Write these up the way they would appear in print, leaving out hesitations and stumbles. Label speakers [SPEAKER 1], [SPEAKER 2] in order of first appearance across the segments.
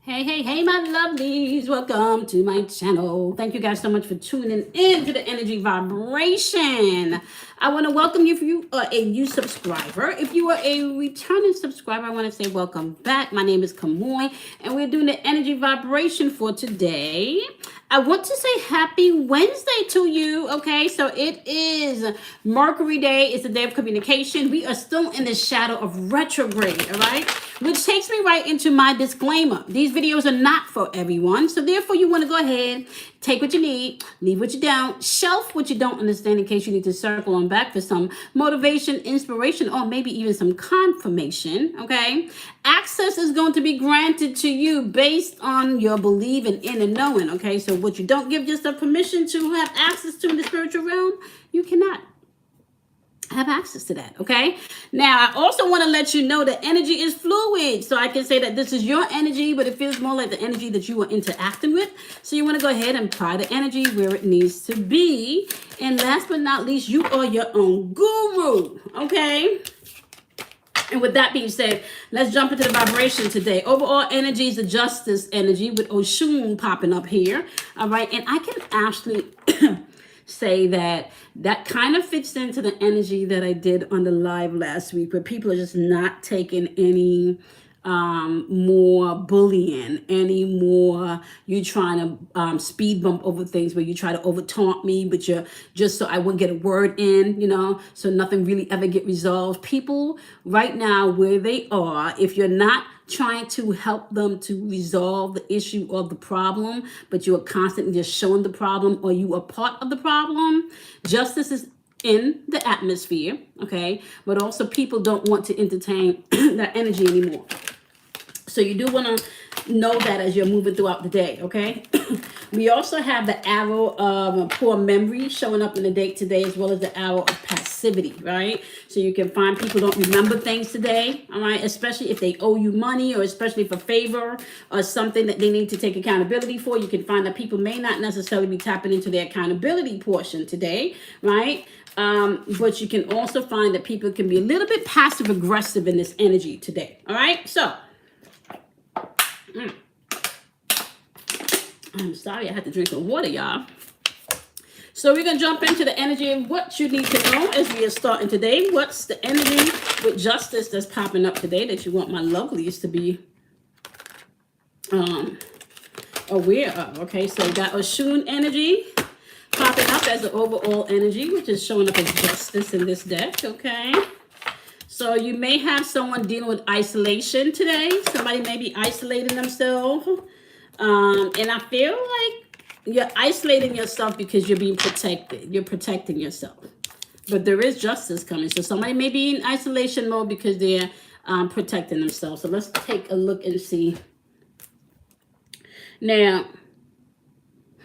[SPEAKER 1] Hey, my lovelies. Welcome to my channel. Thank you guys so much for tuning in to the energy vibration. I want to welcome you if you are a new subscriber. If you are a returning subscriber, I want to say welcome back. My name is Kamoy, and we're doing the energy vibration for today. I want to say happy Wednesday to you. Okay, so it is Mercury Day. It's a day of communication. We are still in the shadow of retrograde, all right? Which takes me right into my disclaimer. These videos are not for everyone. So therefore, you want to go ahead, take what you need, leave what you don't, shelf what you don't understand in case you need to circle on back for some motivation, inspiration, or maybe even some confirmation, okay? Access is going to be granted to you based on your believing in and knowing, okay? So what you don't give yourself permission to have access to in the spiritual realm, you cannot have access to that. Okay, now I also want to let you know that energy is fluid, so I can say that this is your energy, but it feels more like the energy that you are interacting with. So you want to go ahead and apply the energy where it needs to be. And last but not least, you are your own guru. Okay, and with that being said, let's jump into the vibration today. Overall energy is the justice energy with Oshun popping up here. All right, and I can actually say that that kind of fits into the energy that I did on the live last week, where people are just not taking any more bullying, any more you trying to speed bump over things, where you try to over taunt me, but you're just so I wouldn't get a word in, so nothing really ever get resolved. People right now where they are, if you're not trying to help them to resolve the issue of the problem, but you are constantly just showing the problem, or you are part of the problem, justice is in the atmosphere, okay? But also people don't want to entertain that energy anymore. So you do want to know that as you're moving throughout the day, okay? We also have the arrow of poor memory showing up in the date today, as well as the arrow of passivity, right? So you can find people don't remember things today, all right? Especially if they owe you money, or especially for favor or something that they need to take accountability for. You can find that people may not necessarily be tapping into their accountability portion today, right? But you can also find that people can be a little bit passive aggressive in this energy today, all right? So I'm sorry, I had to drink some water, y'all. So we're going to jump into the energy of what you need to know as we are starting today. What's the energy with justice that's popping up today that you want my lovelies to be aware of? Okay, so we got Oshun energy popping up as the overall energy, which is showing up as justice in this deck, okay? So you may have someone dealing with isolation today. Somebody may be isolating themselves. And I feel like you're isolating yourself because you're being protected. You're protecting yourself. But there is justice coming. So somebody may be in isolation mode because they're protecting themselves. So let's take a look and see. Now,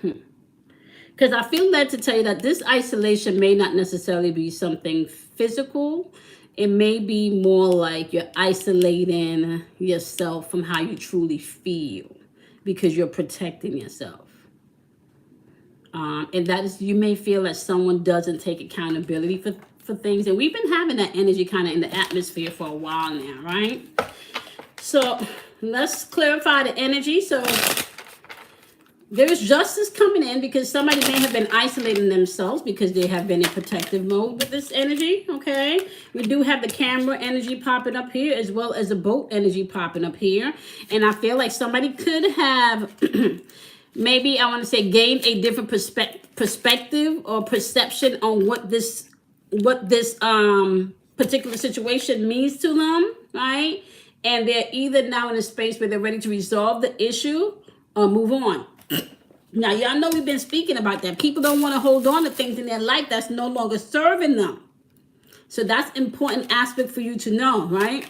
[SPEAKER 1] because I feel led to tell you that this isolation may not necessarily be something physical. It may be more like you're isolating yourself from how you truly feel because you're protecting yourself. And that is, you may feel that someone doesn't take accountability for things. And we've been having that energy kind of in the atmosphere for a while now, right? So let's clarify the energy. So there is justice coming in because somebody may have been isolating themselves because they have been in protective mode with this energy, okay? We do have the camera energy popping up here, as well as the boat energy popping up here. And I feel like somebody could have maybe, I want to say, gained a different perspective or perception on what this particular situation means to them, right? And they're either now in a space where they're ready to resolve the issue or move on. Now, y'all know we've been speaking about that. People don't want to hold on to things in their life that's no longer serving them. So that's an important aspect for you to know, right?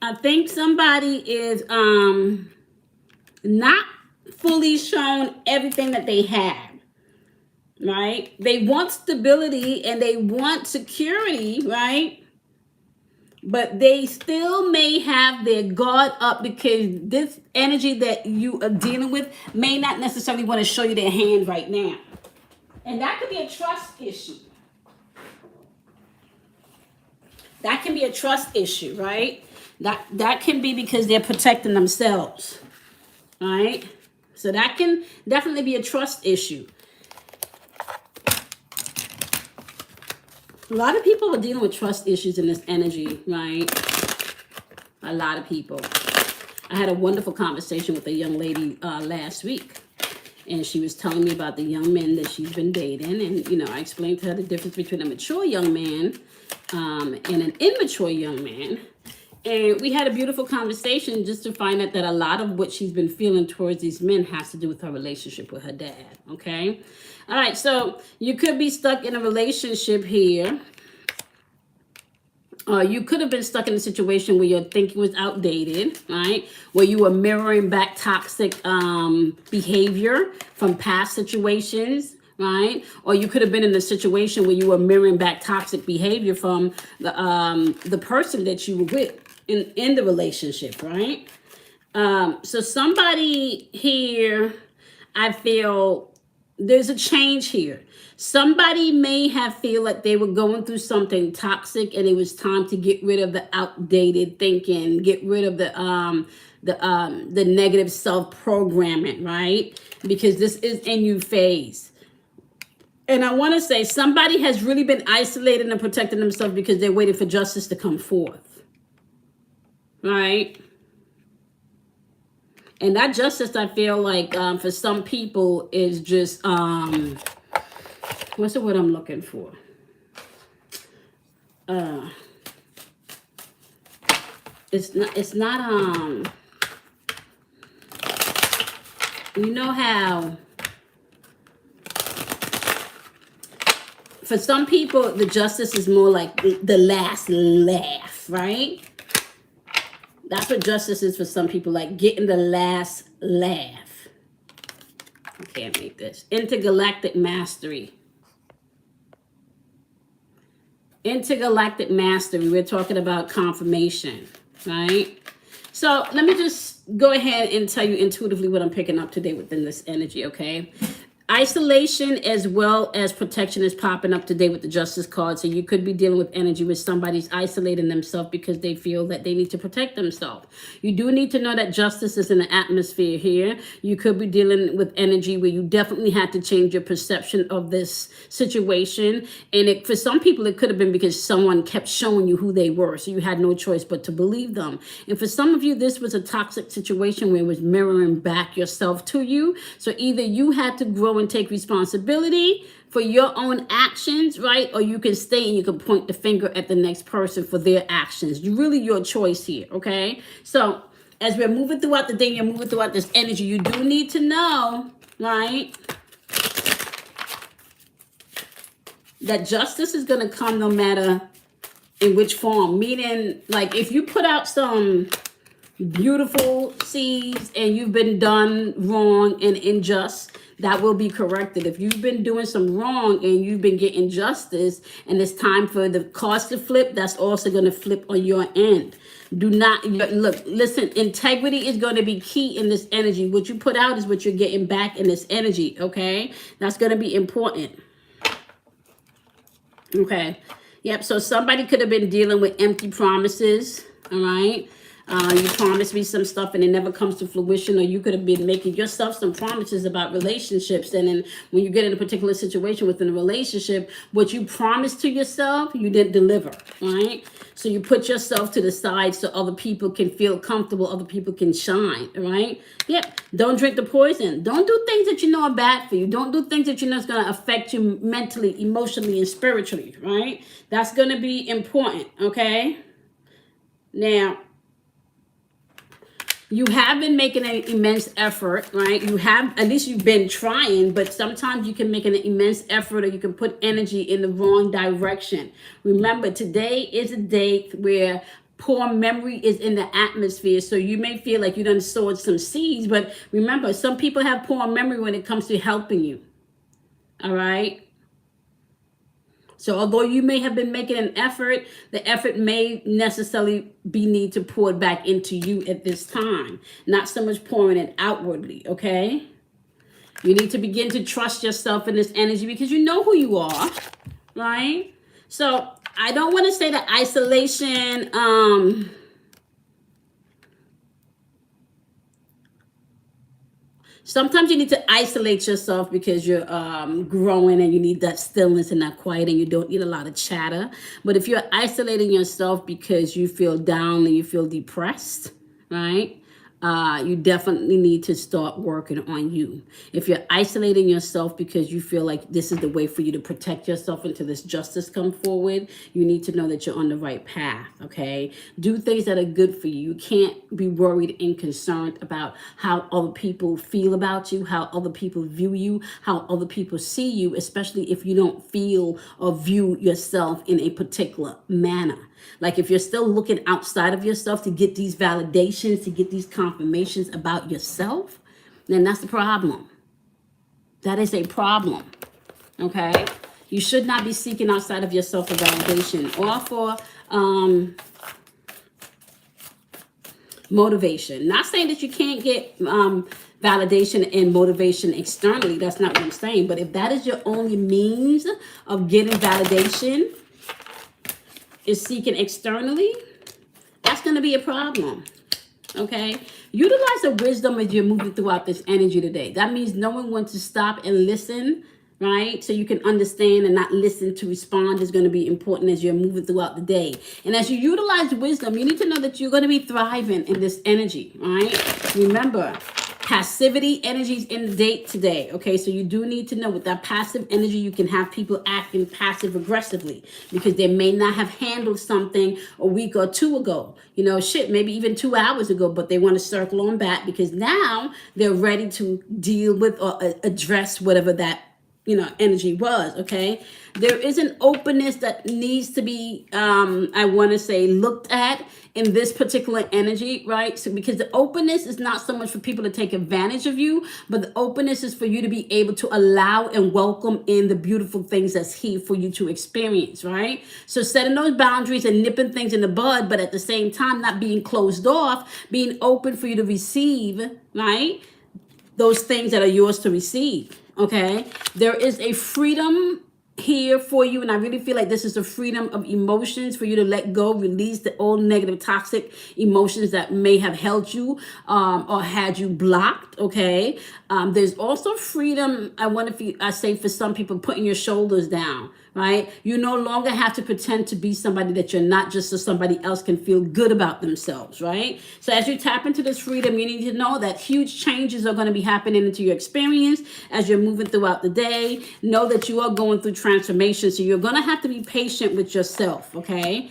[SPEAKER 1] I think somebody is not fully shown everything that they have, right? They want stability and they want security, right? But they still may have their guard up because this energy that you are dealing with may not necessarily want to show you their hand right now. And that could be a trust issue. That can be a trust issue, right? That can be because they're protecting themselves, right? So that can definitely be a trust issue. A lot of people are dealing with trust issues in this energy, right? A lot of people. I had a wonderful conversation with a young lady last week, and she was telling me about the young men that she's been dating. And, you know, I explained to her the difference between a mature young man and an immature young man. And we had a beautiful conversation just to find out that a lot of what she's been feeling towards these men has to do with her relationship with her dad, okay? All right, so you could be stuck in a relationship here. You could have been stuck in a situation where your thinking was outdated, right? Where you were mirroring back toxic behavior from past situations, right? Or you could have been in a situation where you were mirroring back toxic behavior from the person that you were with in the relationship, right? So somebody here, I feel there's a change here. Somebody may have feel like they were going through something toxic and it was time to get rid of the outdated thinking, get rid of the negative self-programming, right? Because this is a new phase. And I want to say somebody has really been isolated and protecting themselves because they're waiting for justice to come forth, right? And that justice, I feel like for some people is just what's the word I'm looking for? It's not you know how for some people the justice is more like the last laugh, right? That's what justice is for some people, like getting the last laugh. I can't make this. Intergalactic mastery. Intergalactic mastery. We're talking about confirmation, right? So let me just go ahead and tell you intuitively what I'm picking up today within this energy, okay? Isolation as well as protection is popping up today with the justice card. So you could be dealing with energy where somebody's isolating themselves because they feel that they need to protect themselves. You do need to know that justice is in the atmosphere here. You could be dealing with energy where you definitely had to change your perception of this situation. And for some people, it could have been because someone kept showing you who they were. So you had no choice but to believe them. And for some of you, this was a toxic situation where it was mirroring back yourself to you. So either you had to grow and take responsibility for your own actions, right? Or you can stay and you can point the finger at the next person for their actions. You really your choice here, okay? So as we're moving throughout the day, you're moving throughout this energy, you do need to know, right, that justice is going to come no matter in which form. Meaning, like, if you put out some beautiful seeds and you've been done wrong and unjust, that will be corrected. If you've been doing some wrong and you've been getting justice and it's time for the cards to flip, that's also going to flip on your end. Do not look, listen, integrity is going to be key in this energy. What you put out is what you're getting back in this energy, okay? That's going to be important. Okay. Yep. So somebody could have been dealing with empty promises. All right. You promised me some stuff and it never comes to fruition, or you could have been making yourself some promises about relationships. And then when you get in a particular situation within a relationship, what you promised to yourself, you didn't deliver, right? So you put yourself to the side so other people can feel comfortable, other people can shine, right? Yep. Don't drink the poison. Don't do things that you know are bad for you. Don't do things that you know is going to affect you mentally, emotionally, and spiritually, right? That's going to be important, okay? Now, you have been making an immense effort, right? You have, at least you've been trying, but sometimes you can make an immense effort or you can put energy in the wrong direction. Remember, today is a day where poor memory is in the atmosphere. So you may feel like you done sowed some seeds, but remember, some people have poor memory when it comes to helping you. All right? So although you may have been making an effort, the effort may necessarily be need to pour it back into you at this time. Not so much pouring it outwardly, okay? You need to begin to trust yourself in this energy because you know who you are, right? So I don't want to say that isolation Sometimes you need to isolate yourself because you're growing and you need that stillness and that quiet and you don't need a lot of chatter. But if you're isolating yourself because you feel down and you feel depressed, right? You definitely need to start working on you. If you're isolating yourself because you feel like this is the way for you to protect yourself until this justice come forward, you need to know that you're on the right path, okay? Do things that are good for you. You can't be worried and concerned about how other people feel about you, how other people view you, how other people see you, especially if you don't feel or view yourself in a particular manner. Like if you're still looking outside of yourself to get these validations, to get these confirmations about yourself, then that's the problem. That is a problem. Okay? You should not be seeking outside of yourself for validation or for motivation. Not saying that you can't get validation and motivation externally. That's not what I'm saying. But if that is your only means of getting validation, is seeking externally, that's going to be a problem. Okay? Utilize the wisdom as you're moving throughout this energy today. That means knowing when to stop and listen, right? So you can understand and not listen to respond is going to be important as you're moving throughout the day. And as you utilize wisdom, you need to know that you're going to be thriving in this energy, right? Remember, passivity energies in the date today. Okay, so you do need to know with that passive energy, you can have people acting passive aggressively because they may not have handled something a week or two ago. You know, shit, maybe even 2 hours ago, but they want to circle on back because now they're ready to deal with or address whatever that energy was. Okay, there is an openness that needs to be I want to say looked at in this particular energy, right? So because the openness is not so much for people to take advantage of you, but the openness is for you to be able to allow and welcome in the beautiful things that's here for you to experience, right? So setting those boundaries and nipping things in the bud, but at the same time not being closed off, being open for you to receive, right? Those things that are yours to receive. Okay, there is a freedom here for you, and I really feel like this is a freedom of emotions for you to let go, release the old negative toxic emotions that may have held you or had you blocked. Okay, there's also freedom. I say for some people, putting your shoulders down, right? You no longer have to pretend to be somebody that you're not, just so somebody else can feel good about themselves, right? So as you tap into this freedom, you need to know that huge changes are going to be happening into your experience as you're moving throughout the day. Know that you are going through transformation, so you're going to have to be patient with yourself, okay?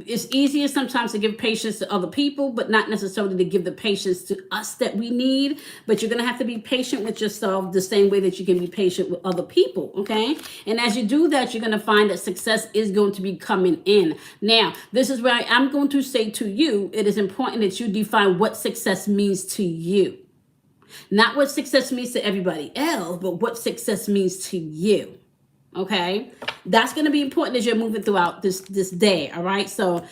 [SPEAKER 1] It's easier sometimes to give patience to other people, but not necessarily to give the patience to us that we need. But you're going to have to be patient with yourself the same way that you can be patient with other people, okay? And as you do that, you're going to find that success is going to be coming in. Now, this is where I'm going to say to you, it is important that you define what success means to you. Not what success means to everybody else, but what success means to you. Okay, that's going to be important as you're moving throughout this day. All right, so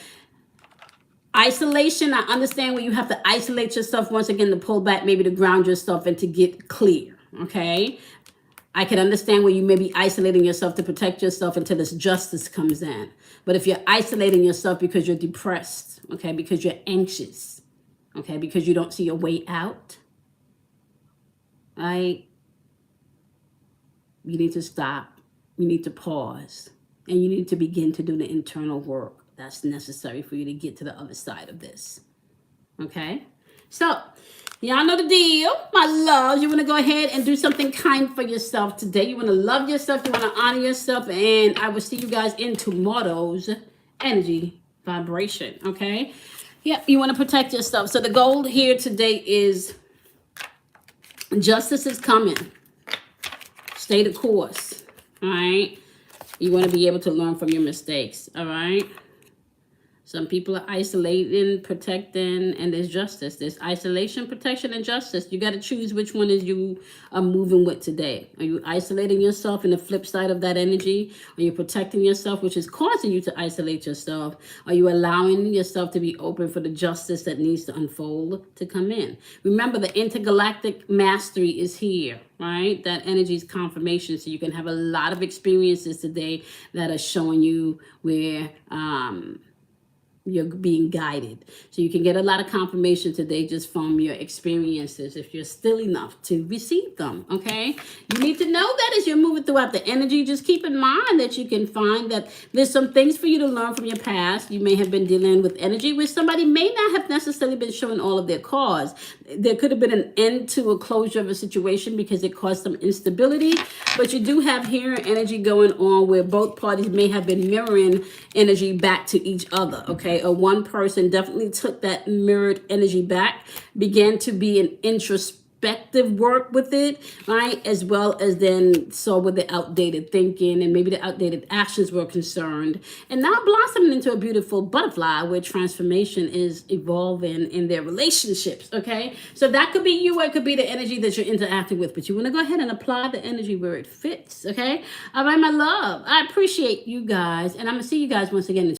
[SPEAKER 1] isolation, I understand where you have to isolate yourself once again to pull back, maybe to ground yourself and to get clear. Okay, I can understand where you may be isolating yourself to protect yourself until this justice comes in. But if you're isolating yourself because you're depressed, okay, because you're anxious, okay, because you don't see a way out, right, you need to stop. You need to pause, and you need to begin to do the internal work that's necessary for you to get to the other side of this. Okay? So, y'all know the deal. My loves, you want to go ahead and do something kind for yourself today. You want to love yourself. You want to honor yourself. And I will see you guys in tomorrow's energy vibration. Okay? Yep, you want to protect yourself. So the goal here today is justice is coming. Stay the course. All right, you want to be able to learn from your mistakes. All right, some people are isolating, protecting, and there's justice. There's isolation, protection, and justice. You got to choose which one is you are moving with today. Are you isolating yourself in the flip side of that energy? Are you protecting yourself, which is causing you to isolate yourself? Are you allowing yourself to be open for the justice that needs to unfold to come in? Remember, the intergalactic mastery is here, right? That energy is confirmation, so you can have a lot of experiences today that are showing you where you're being guided. So you can get a lot of confirmation today just from your experiences if you're still enough to receive them. Okay. You need to know that as you're moving throughout the energy, just keep in mind that you can find that there's some things for you to learn from your past. You may have been dealing with energy where somebody may not have necessarily been showing all of their cause. There could have been an end to a closure of a situation because it caused some instability, but you do have here energy going on where both parties may have been mirroring energy back to each other. Okay. Or one person definitely took that mirrored energy back, began to be an introspective work with it, right? As well as then saw where the outdated thinking and maybe the outdated actions were concerned. And now blossoming into a beautiful butterfly where transformation is evolving in their relationships. Okay. So that could be you, or it could be the energy that you're interacting with. But you want to go ahead and apply the energy where it fits. Okay. All right, my love. I appreciate you guys. And I'm going to see you guys once again